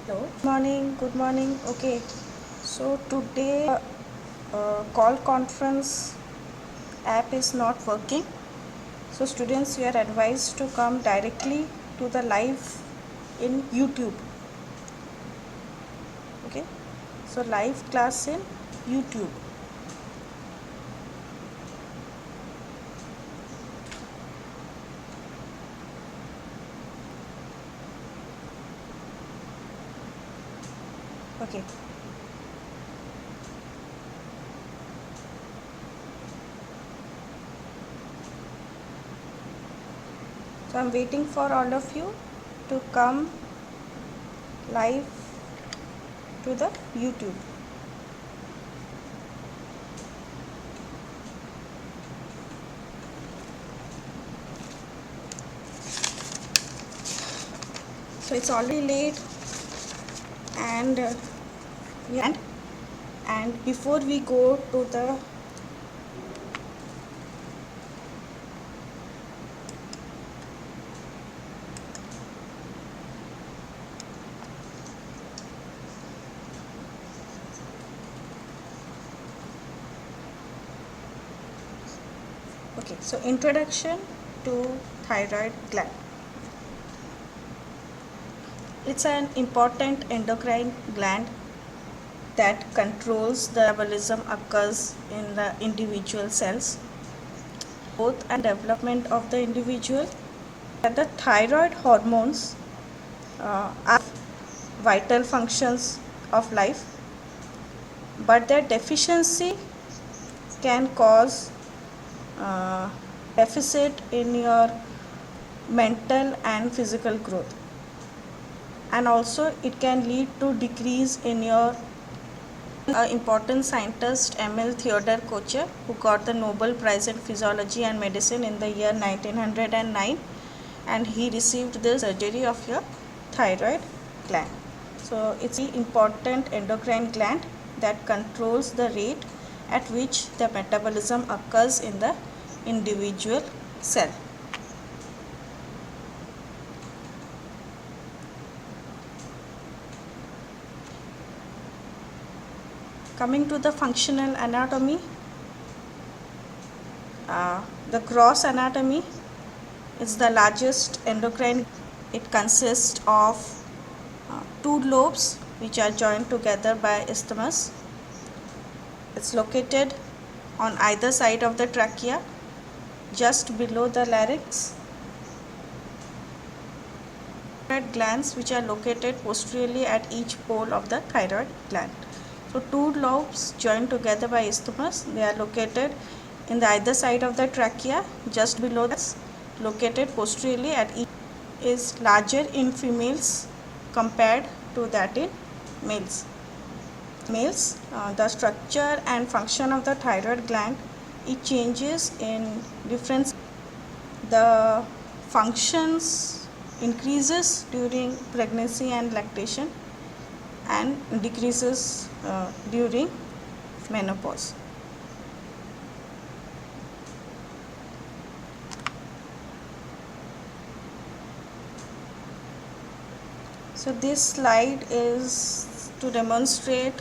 Hello. Good morning. Okay. So today call conference app is not working. So students, you are advised to come directly to the live in YouTube. Okay. So live class in YouTube. Okay. So I'm waiting for all of you to come live to the YouTube. So it's already late and and before we go to the okay, so introduction to thyroid gland. It's an important endocrine gland that controls the metabolism occurs in the individual cells, growth and development of the individual. That the thyroid hormones are vital functions of life, but their deficiency can cause deficit in your mental and physical growth, and also it can lead to decrease in your important scientist Emil Theodor Kocher, who got the Nobel Prize in Physiology and Medicine in the year 1909, and he received the surgery of your thyroid gland. So it's an important endocrine gland that controls the rate at which the metabolism occurs in the individual cell. Coming to the functional anatomy, the gross anatomy is the largest endocrine. It consists of two lobes which are joined together by isthmus. It's located on either side of the trachea, just below the larynx. Thyroid glands which are located posteriorly at each pole of the thyroid gland. So two lobes joined together by isthmus, they are located in the either side of the trachea, just below this, located posteriorly at each, is larger in females compared to that in males. The structure and function of the thyroid gland, it changes in different. The functions increases during pregnancy and lactation and decreases during menopause. So this slide is to demonstrate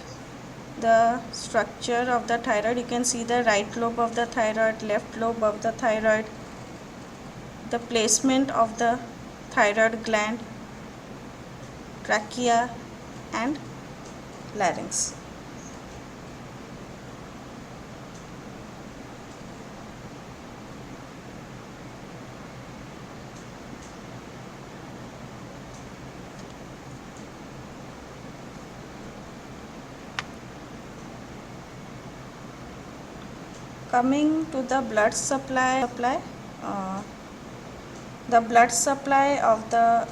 the structure of the thyroid. You can see the right lobe of the thyroid, left lobe of the thyroid, the placement of the thyroid gland, trachea and larynx. Coming to the blood supply, the blood supply of the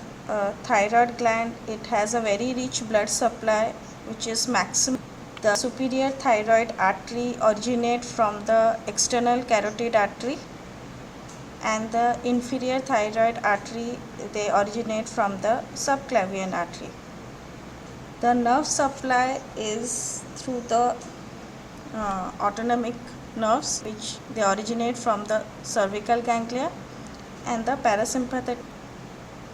thyroid gland, it has a very rich blood supply which is maximum. The superior thyroid artery originate from the external carotid artery, and the inferior thyroid artery, they originate from the subclavian artery. The nerve supply is through the autonomic nerves, which they originate from the cervical ganglia and the parasympathetic.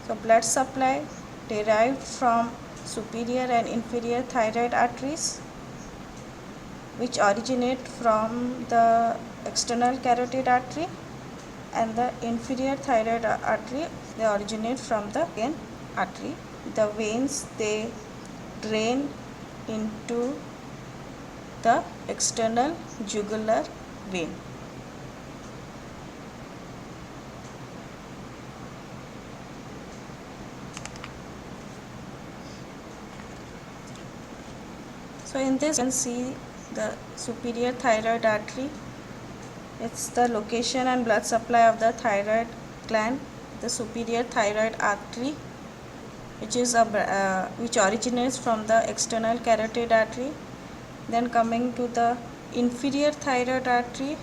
So blood supply derived from superior and inferior thyroid arteries, which originate from the external carotid artery, and the inferior thyroid artery, they originate from the vein artery. The veins, they drain into the external jugular vein. So in this you can see the superior thyroid artery. It's the location and blood supply of the thyroid gland. The superior thyroid artery, which originates from the external carotid artery. Then coming to the inferior thyroid artery,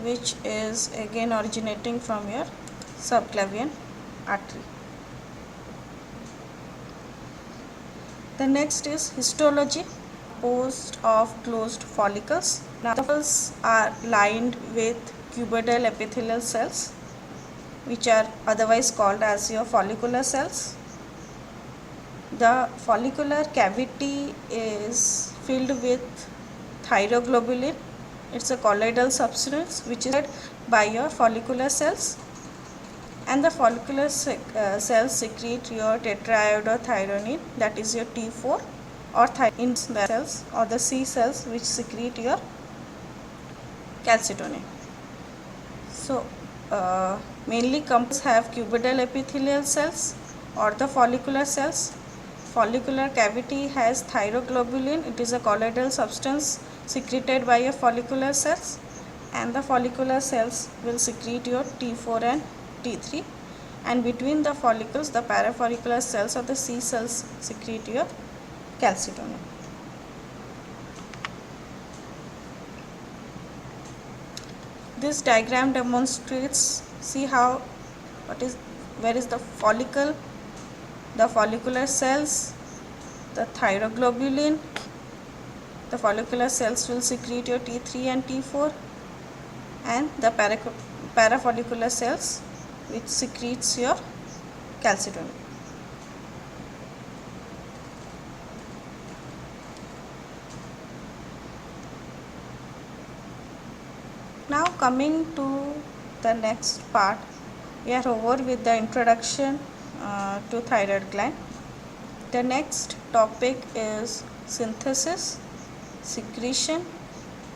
which is again originating from your subclavian artery. The next is histology, composed of closed follicles. Now, the follicles are lined with cuboidal epithelial cells, which are otherwise called as your follicular cells. The follicular cavity is filled with thyroglobulin. It's a colloidal substance which is by your follicular cells, and the follicular cells secrete your tetraiodothyronine, that is your T4, or thyroid cells or the C cells, which secrete your calcitonin. So mainly compounds have cuboidal epithelial cells or the follicular cells. Follicular cavity has thyroglobulin. It is a colloidal substance secreted by your follicular cells, and the follicular cells will secrete your T4 and T3, and between the follicles the parafollicular cells or the C cells secrete your calcitonin. This diagram demonstrates, see how, where is the follicle, the follicular cells, the thyroglobulin. The follicular cells will secrete your T3 and T4, and the parafollicular cells which secretes your calcitonin. Now coming to the next part, we are over with the introduction to thyroid gland. The next topic is synthesis, secretion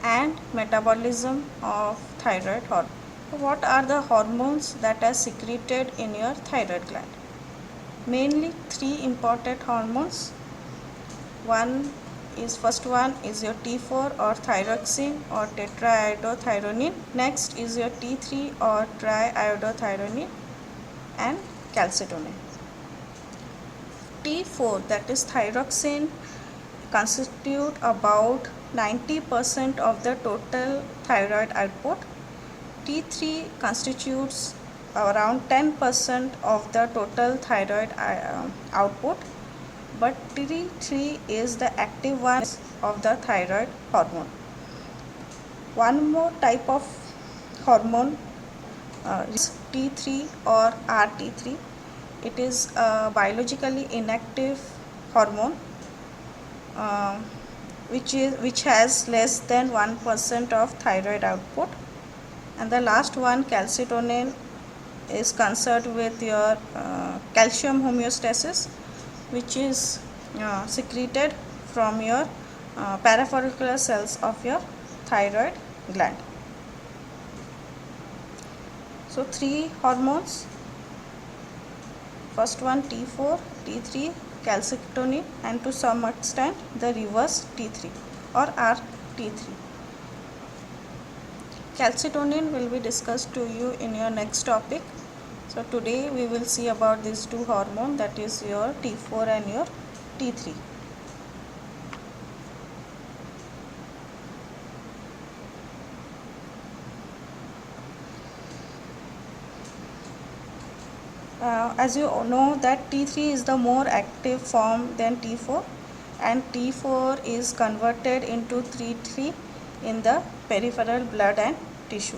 and metabolism of thyroid hormone. What are the hormones that are secreted in your thyroid gland? Mainly three important hormones. First one is your T4 or thyroxine or tetraiodothyronine. Next is your T3 or triiodothyronine, and calcitonin. T4, that is thyroxine, constitute about 90% of the total thyroid output. T3 constitutes around 10% of the total thyroid output, but T3 is the active one of the thyroid hormone. One more type of hormone is T3 or RT3. It is a biologically inactive hormone which has less than 1% of thyroid output. And the last one, calcitonin, is concerned with your calcium homeostasis, which is secreted from your parafollicular cells of your thyroid gland. So three hormones, first one T4, T3, calcitonin, and to some extent the reverse T3 or RT3. Calcitonin will be discussed to you in your next topic. So today we will see about these two hormones, that is your T4 and your T3. As you know that T3 is the more active form than T4, and T4 is converted into T3 in the peripheral blood and tissue.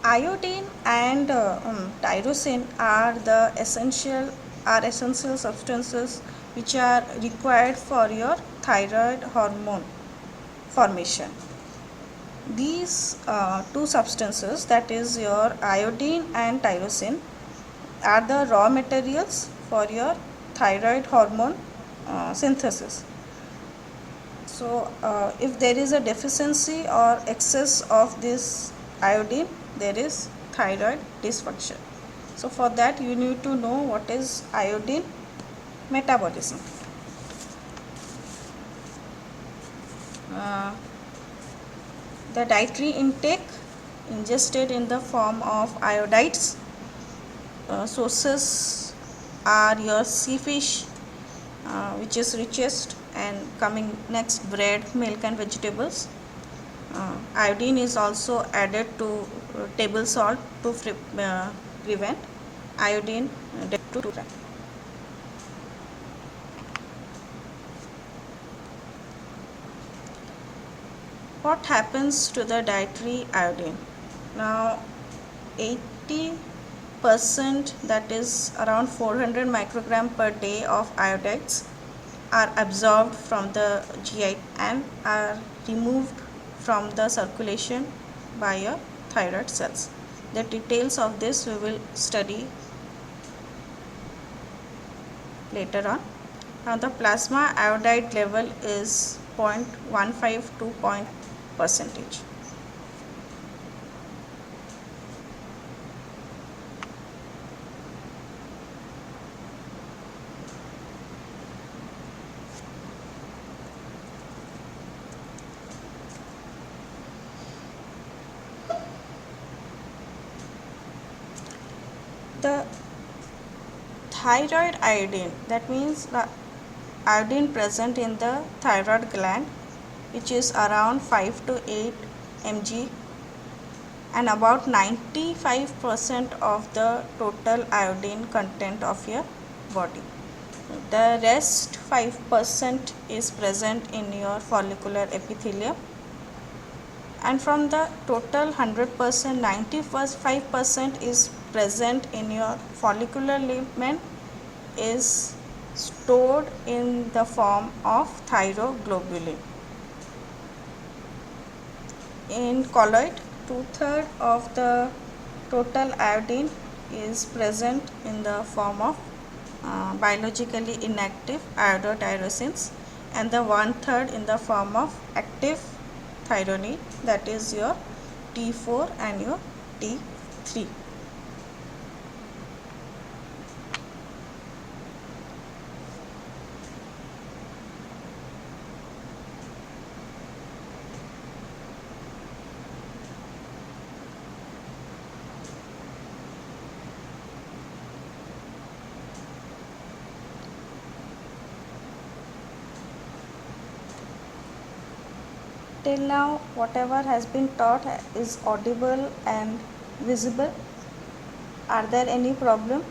Iodine and tyrosine are essential substances which are required for your thyroid hormone formation. These two substances, that is your iodine and tyrosine, are the raw materials for your thyroid hormone synthesis. So if there is a deficiency or excess of this iodine, there is thyroid dysfunction. So for that you need to know what is iodine metabolism. The dietary intake ingested in the form of iodides. Sources are your sea fish, which is richest, and coming next bread, milk and vegetables. Iodine is also added to table salt to prevent iodine deficiency. What happens to the dietary iodine? Now 80%, that is around 400 microgram per day of iodides are absorbed from the GI and are removed from the circulation by your thyroid cells. The details of this we will study later on. Now the plasma iodide level is 0.15 to 0.0%. The thyroid iodine, that means the iodine present in the thyroid gland, which is around 5 to 8 mg, and about 95% of the total iodine content of your body. The rest 5% is present in your follicular epithelium, and from the total 100%, 95% is present in your follicular ligament, is stored in the form of thyroglobulin. In colloid, 2/3 of the total iodine is present in the form of biologically inactive iodotyrosines, and the 1/3 in the form of active thyronine, that is your T4 and your T3. Till now, whatever has been taught is audible and visible. Are there any problem?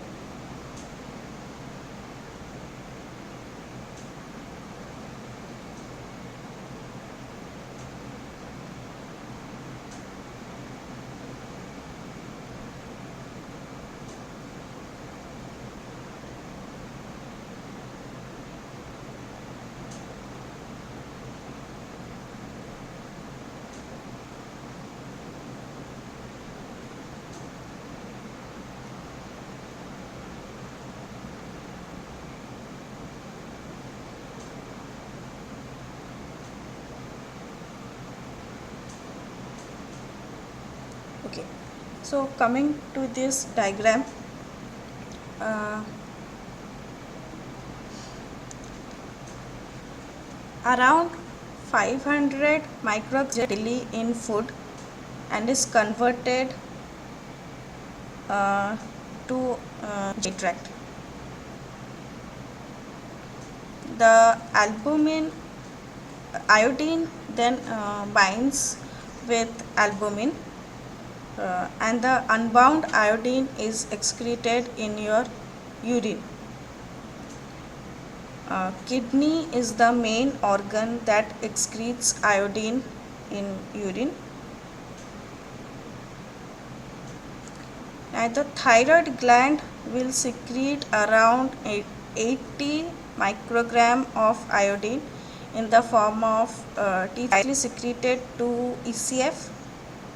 Okay, so coming to this diagram, around 500 micrograms daily in food and is converted to GI tract. The iodine then binds with albumin, and the unbound iodine is excreted in your urine. Kidney is the main organ that excretes iodine in urine. and the thyroid gland will secrete around 80 microgram of iodine in the form of T3 secreted to ECF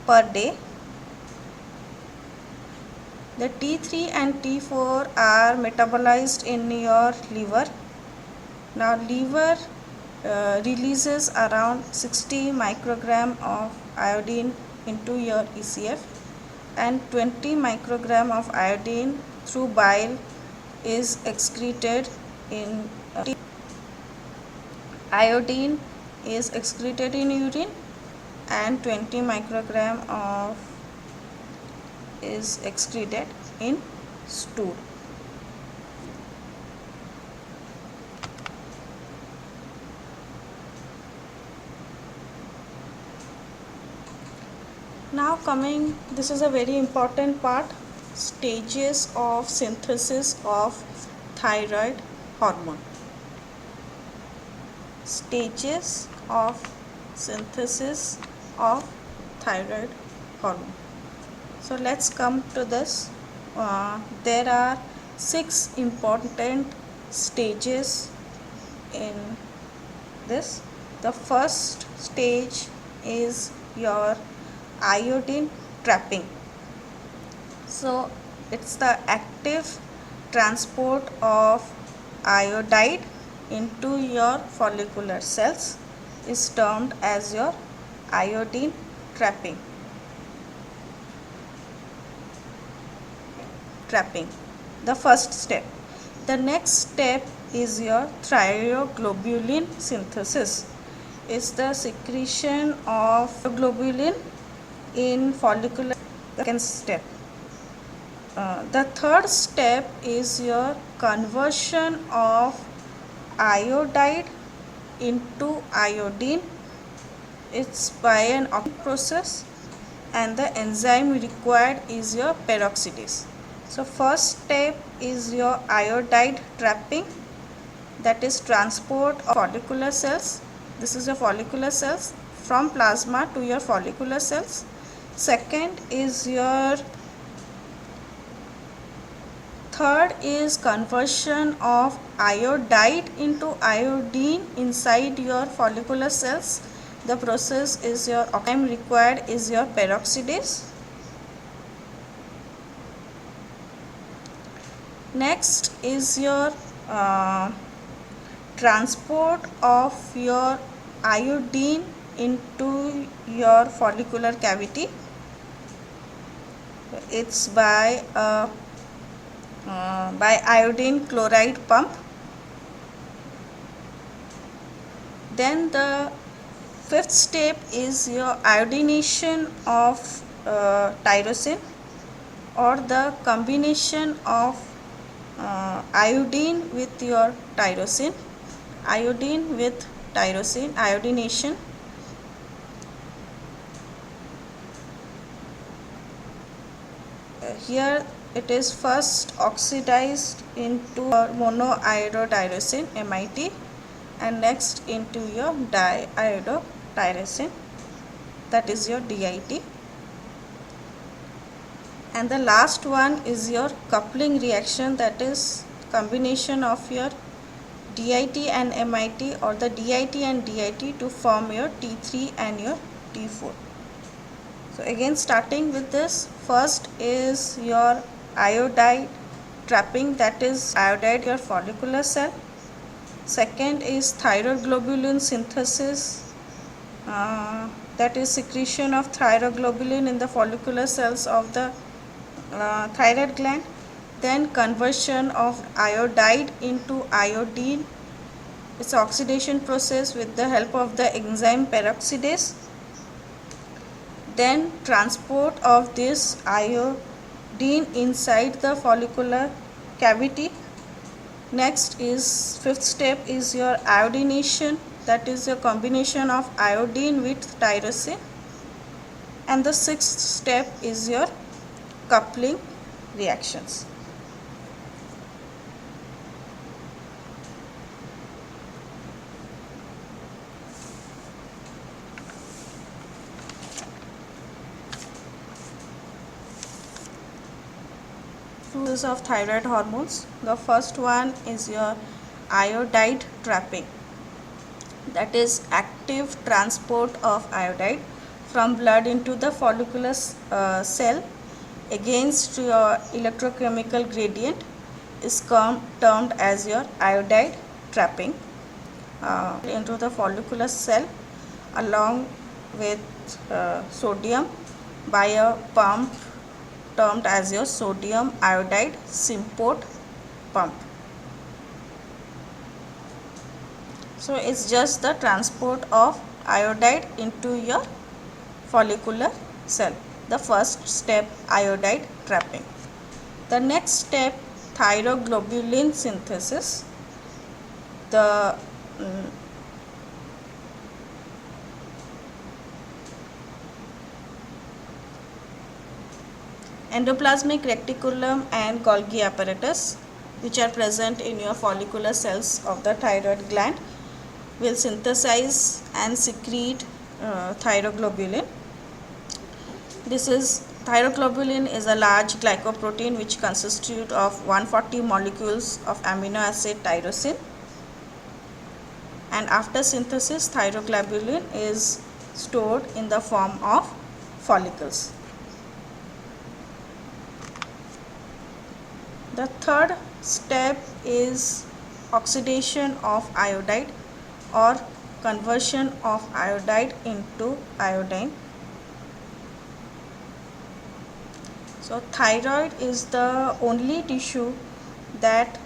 per day. The T3 and T4 are metabolized in your liver. Now liver releases around 60 microgram of iodine into your ECF, and 20 microgram of iodine through bile is excreted in iodine is excreted in urine, and 20 microgram of is excreted in stool. Now coming, this is a very important part, stages of synthesis of thyroid hormone. Stages of synthesis of thyroid hormone. So let's come to this. There are 6 important stages in this. The first stage is your iodine trapping. So it's the active transport of iodide into your follicular cells is termed as your iodine trapping. The first step. The next step is your thyroglobulin synthesis. Is the secretion of globulin in follicular. Second step. The third step is your conversion of iodide into iodine. It's by an octave process, and the enzyme required is your peroxidase. So first step is your iodide trapping, that is transport of follicular cells. This is your follicular cells from plasma to your follicular cells. Second is your third is conversion of iodide into iodine inside your follicular cells. The process is your enzyme required is your peroxidase. Next is your transport of your iodine into your follicular cavity. It's by iodine chloride pump. Then the fifth step is your iodination of tyrosine, or the combination of iodine with your tyrosine, iodination. Here it is first oxidized into monoiodotyrosine MIT, and next into your diiodotyrosine, that is your DIT. And the last one is your coupling reaction, that is combination of your DIT and MIT, or the DIT and DIT to form your T3 and your T4. So again, starting with this, first is your iodide trapping, that is iodide your follicular cell. Second is thyroglobulin synthesis, that is secretion of thyroglobulin in the follicular cells of the thyroid gland. Then conversion of iodide into iodine. It's an oxidation process with the help of the enzyme peroxidase. Then transport of this iodine inside the follicular cavity. Next is fifth step is your iodination, that is your combination of iodine with tyrosine. And the sixth step is your coupling reactions. Uses of thyroid hormones. The first one is your iodide trapping, that is active transport of iodide from blood into the follicular cell against your electrochemical gradient is termed as your iodide trapping into the follicular cell along with sodium by a pump termed as your sodium iodide symport pump. So it's just the transport of iodide into your follicular cell. The first step, iodide trapping. The next step, thyroglobulin synthesis. The endoplasmic reticulum and Golgi apparatus, which are present in your follicular cells of the thyroid gland, will synthesize and secrete thyroglobulin. Thyroglobulin is a large glycoprotein which consists of 140 molecules of amino acid tyrosine, and after synthesis thyroglobulin is stored in the form of follicles. The third step is oxidation of iodide or conversion of iodide into iodine. So thyroid is the only tissue that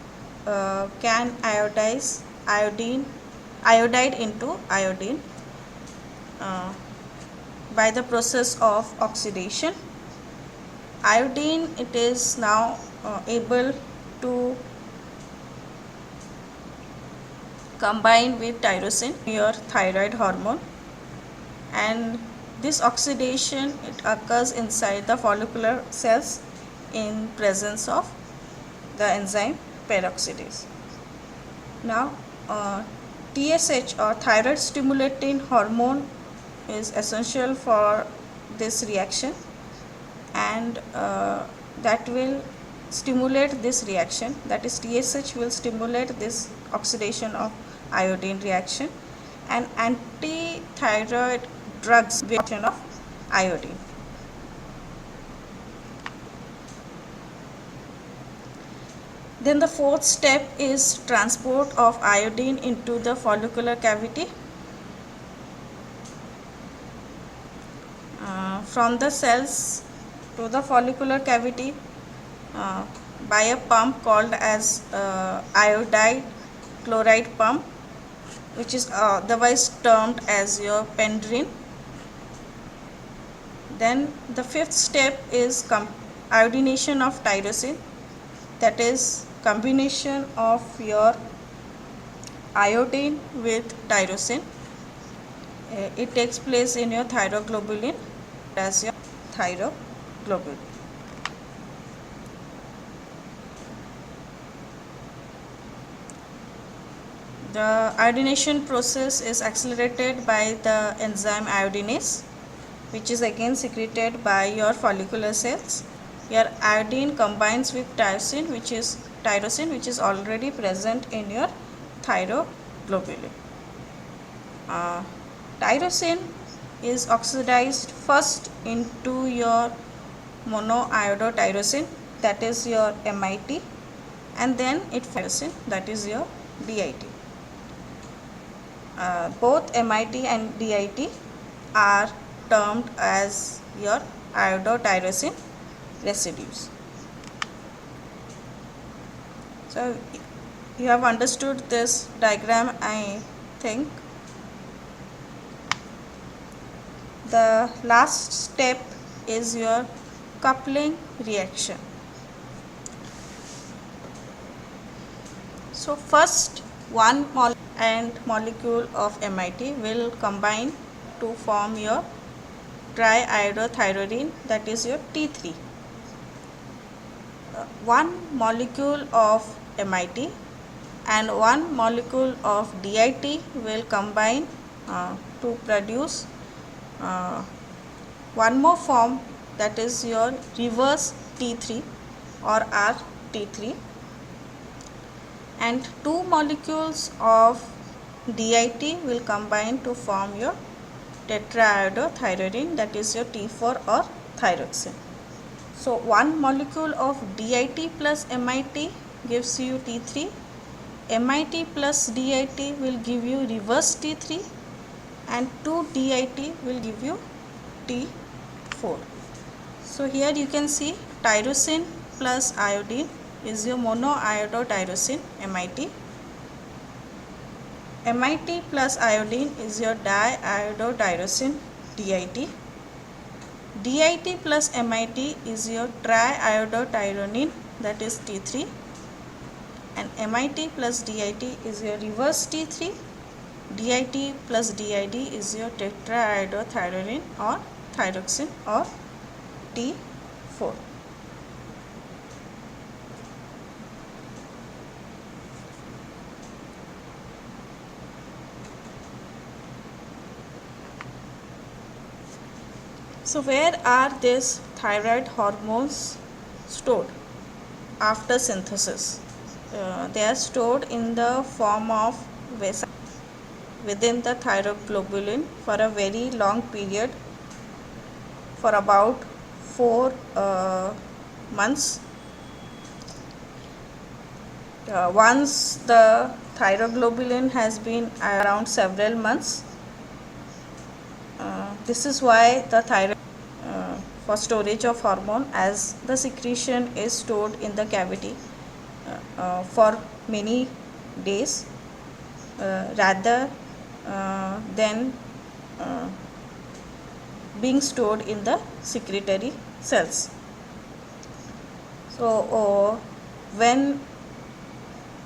can iodize iodide into iodine by the process of oxidation. Iodine, it is now able to combine with tyrosine, your thyroid hormone, and this oxidation, it occurs inside the follicular cells in presence of the enzyme peroxidase. Now TSH or thyroid stimulating hormone is essential for this reaction, and that will stimulate this reaction, that is TSH will stimulate this oxidation of iodine reaction, and anti-thyroid drugs reaction of iodine. Then the fourth step is transport of iodine into the follicular cavity. From the cells to the follicular cavity by a pump called as iodide chloride pump, which is otherwise termed as your Pendrin. Then the fifth step is iodination of tyrosine, that is combination of your iodine with tyrosine. It takes place in your thyroglobulin as your thyroglobulin. The iodination process is accelerated by the enzyme iodinase, which is again secreted by your follicular cells. Your iodine combines with tyrosine, which is already present in your thyroglobulin. Tyrosine is oxidized first into your monoiodotyrosine, that is your MIT, and then it tyrosine, that is your DIT. Both MIT and DIT are termed as your iodotyrosine residues. So you have understood this diagram, I think. The last step is your coupling reaction. So first one molecule of MIT will combine to form your triiodothyronine, that is your T3. One molecule of MIT and one molecule of DIT will combine to produce one more form, that is your reverse T3, or rT3, and two molecules of DIT will combine to form your tetraiodothyronine, that is your T4 or thyroxine. So one molecule of DIT plus MIT gives you T3, MIT plus DIT will give you reverse T3, and 2 DIT will give you T4. So here you can see tyrosine plus iodine is your monoiodotyrosine MIT. MIT plus iodine is your diiodotyrosine DIT. DIT plus MIT is your triiodotyrosine, that is T3, and MIT plus DIT is your reverse T3. DIT plus DID is your tetraiodothyronine or thyroxine or T4. So where are these thyroid hormones stored after synthesis? They are stored in the form of vesicle within the thyroglobulin for a very long period, for about 4 months. Once the thyroglobulin has been around several months, this is why the thyroid for storage of hormone, as the secretion is stored in the cavity for many days rather than being stored in the secretory cells. So when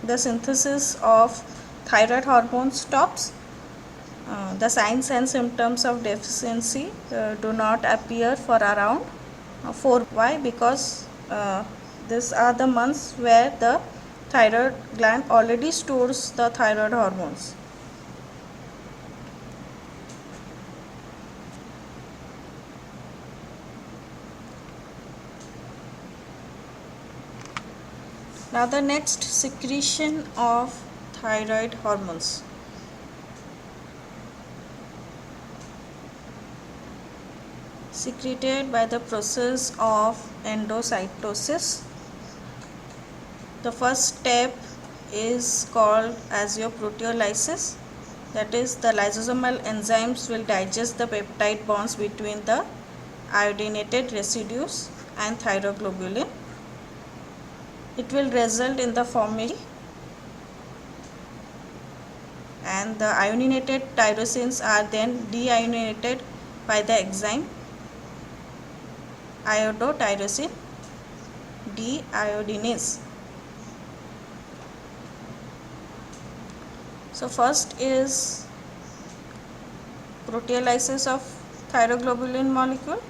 the synthesis of thyroid hormone stops, the signs and symptoms of deficiency do not appear for around 4. Why? Because these are the months where the thyroid gland already stores the thyroid hormones. Now the next, secretion of thyroid hormones. Secreted by the process of endocytosis. The first step is called as your proteolysis, that is the lysosomal enzymes will digest the peptide bonds between the iodinated residues and thyroglobulin. It will result in the formation, and the iodinated tyrosines are then deiodinated by the enzyme iodotyrosine deiodinase. So first is proteolysis of thyroglobulin molecule.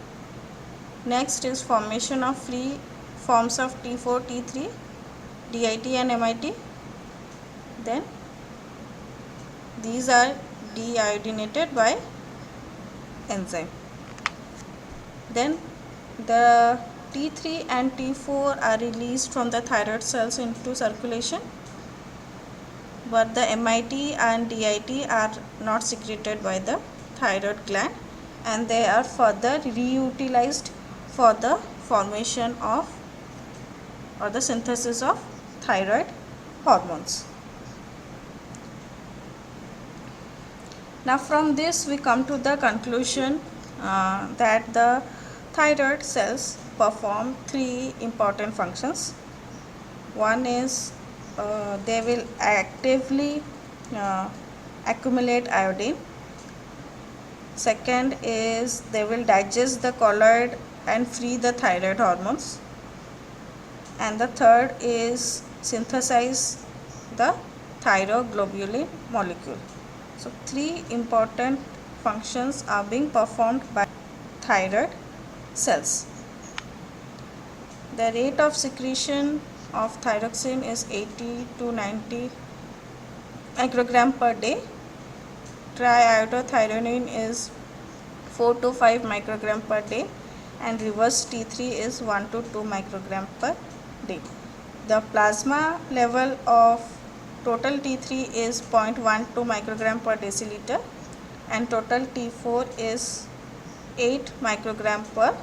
Next is formation of free forms of T4, T3, DIT and MIT. Then these are deiodinated by enzyme. Then the T3 and T4 are released from the thyroid cells into circulation, but the MIT and DIT are not secreted by the thyroid gland, and they are further reutilized for the formation of or the synthesis of thyroid hormones. Now from this we come to the conclusion that the thyroid cells perform 3 important functions. One is they will actively accumulate iodine. Second is they will digest the colloid and free the thyroid hormones. And the third is synthesize the thyroglobulin molecule. So 3 important functions are being performed by thyroid cells. The rate of secretion of thyroxine is 80 to 90 microgram per day. Triiodothyronine is 4 to 5 microgram per day, and reverse T3 is 1 to 2 microgram per day. The plasma level of total T3 is 0.12 microgram per deciliter and total T4 is 8 microgram per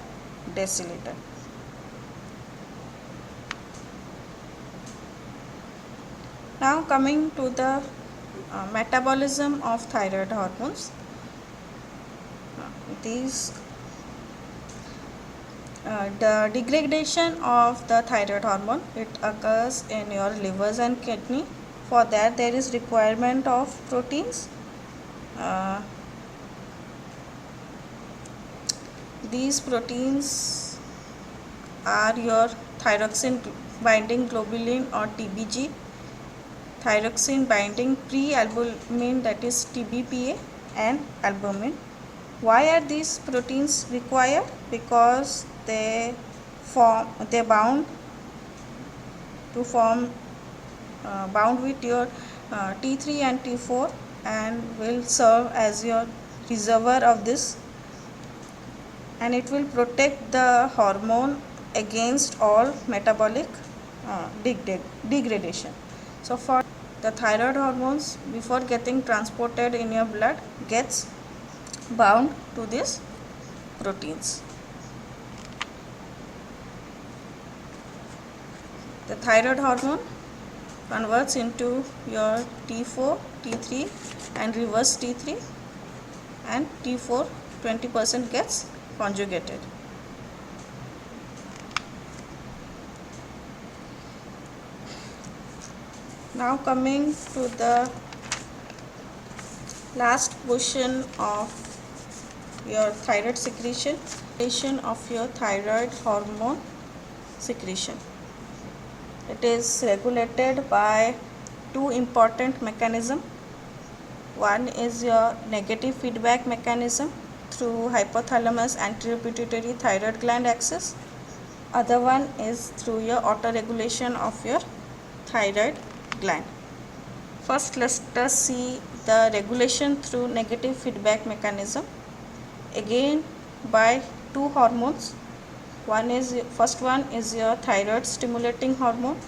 deciliter. Now coming to the metabolism of thyroid hormones. The degradation of the thyroid hormone, it occurs in your livers and kidney. For that there is requirement of proteins. These proteins are your thyroxine binding globulin or TBG, thyroxine binding prealbumin, that is TBPA, and albumin. Why are these proteins required? Because they bound with your T3 and T4 and will serve as your reservoir of this, and it will protect the hormone against all metabolic degradation. So for the thyroid hormones, before getting transported in your blood, gets bound to these proteins. The thyroid hormone converts into your T4, T3 and reverse T3, and T4 20% gets conjugated. Now coming to the last portion of your thyroid secretion, of your thyroid hormone secretion. It is regulated by two important mechanisms. One is your negative feedback mechanism through hypothalamus anterior pituitary thyroid gland axis. Other one is through your autoregulation of your thyroid gland. First, let us see the regulation through negative feedback mechanism. Again, by two hormones. First one is your thyroid stimulating hormone.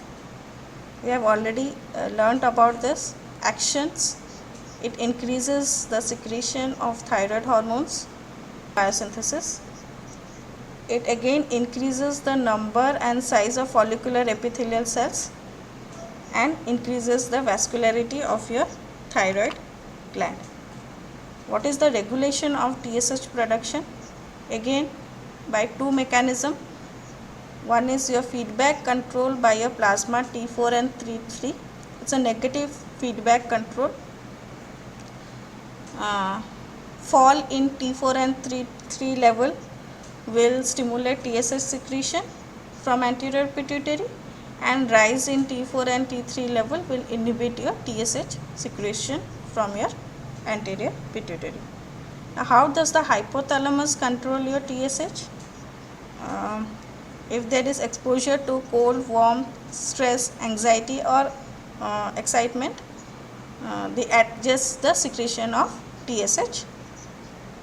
We have already learnt about this actions. It increases the secretion of thyroid hormones, biosynthesis. It again increases the number and size of follicular epithelial cells and increases the vascularity of your thyroid gland. What is the regulation of TSH production? Again, by two mechanisms. One is your feedback control by your plasma T4 and T3. It's a negative feedback control. Fall in T4 and T3 level will stimulate TSH secretion from anterior pituitary, and rise in T4 and T3 level will inhibit your TSH secretion from your anterior pituitary. Now, how does the hypothalamus control your TSH? If there is exposure to cold, warm, stress, anxiety or excitement, they adjust the secretion of TSH,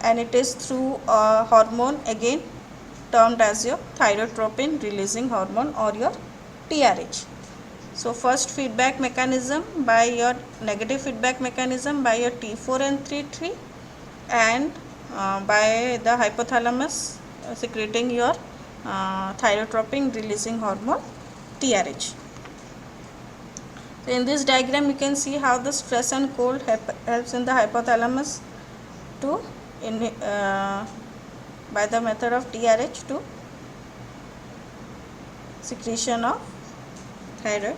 and it is through a hormone again termed as your thyrotropin releasing hormone or your TRH. So first feedback mechanism by your negative feedback mechanism by your T4 and T3, and by the hypothalamus secreting your thyrotropin releasing hormone TRH. So in this diagram you can see how the stress and cold helps in the hypothalamus to by the method of TRH to secretion of thyroid.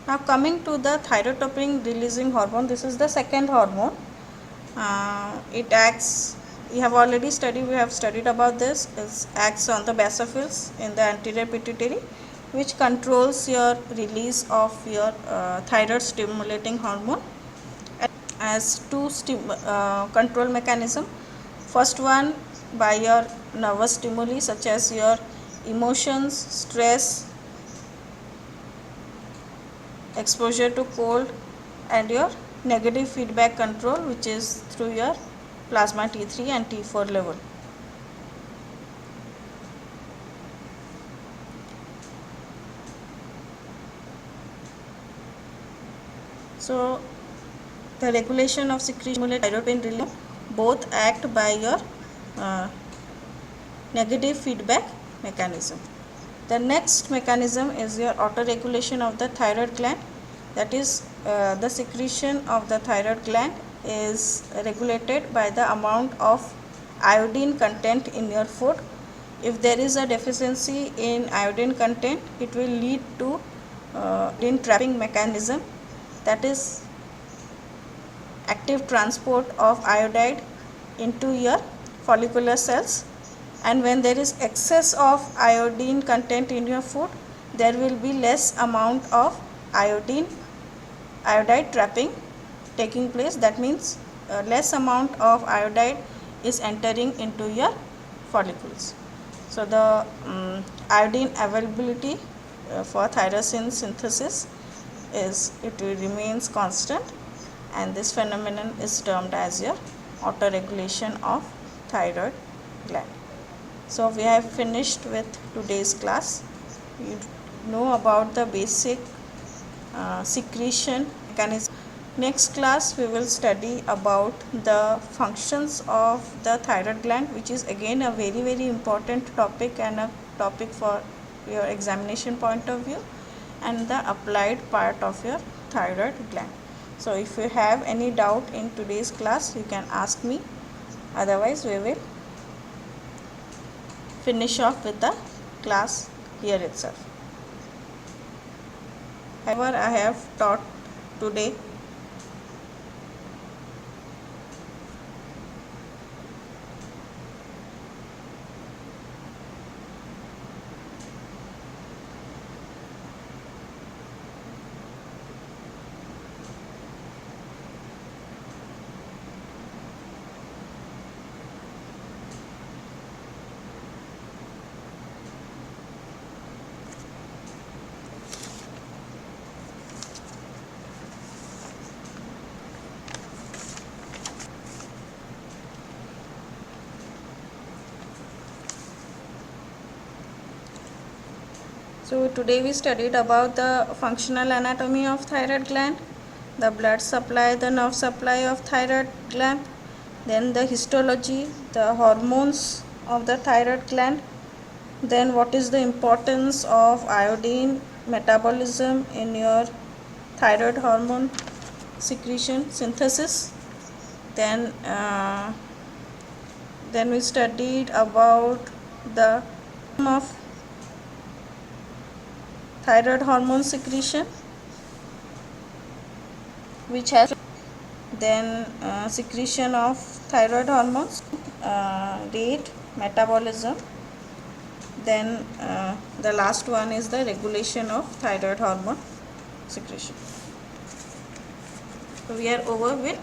Now coming to the thyrotropin releasing hormone, this is the second hormone. It acts, we have studied about this. It acts on the basophils in the anterior pituitary, which controls your release of your thyroid stimulating hormone as two control mechanism. First one by your nervous stimuli such as your emotions, stress, exposure to cold, and your negative feedback control, which is through your plasma T3 and T4 level. So the regulation of secretion stimulate thyroid release, both act by your negative feedback mechanism. The next mechanism is your autoregulation of the thyroid gland. That is, the secretion of the thyroid gland is regulated by the amount of iodine content in your food. If there is a deficiency in iodine content, it will lead to iodine trapping mechanism, that is active transport of iodide into your follicular cells, and when there is excess of iodine content in your food, there will be less amount of iodide trapping taking place. That means less amount of iodide is entering into your follicles. So the iodine availability for thyrosin synthesis remains constant, and this phenomenon is termed as your autoregulation of thyroid gland. So we have finished with today's class. You know about the basic secretion mechanism. Next class we will study about the functions of the thyroid gland, which is again a very important topic and a topic for your examination point of view, and the applied part of your thyroid gland. So if you have any doubt in today's class, you can ask me. Otherwise we will finish off with the class here itself. However, I have taught today So today we studied about the functional anatomy of thyroid gland, the blood supply, the nerve supply of thyroid gland, then the histology, the hormones of the thyroid gland, then what is the importance of iodine metabolism in your thyroid hormone secretion synthesis. Then we studied about the of thyroid hormone secretion, which has then secretion of thyroid hormones, rate, metabolism, then the last one is the regulation of thyroid hormone secretion. So we are over with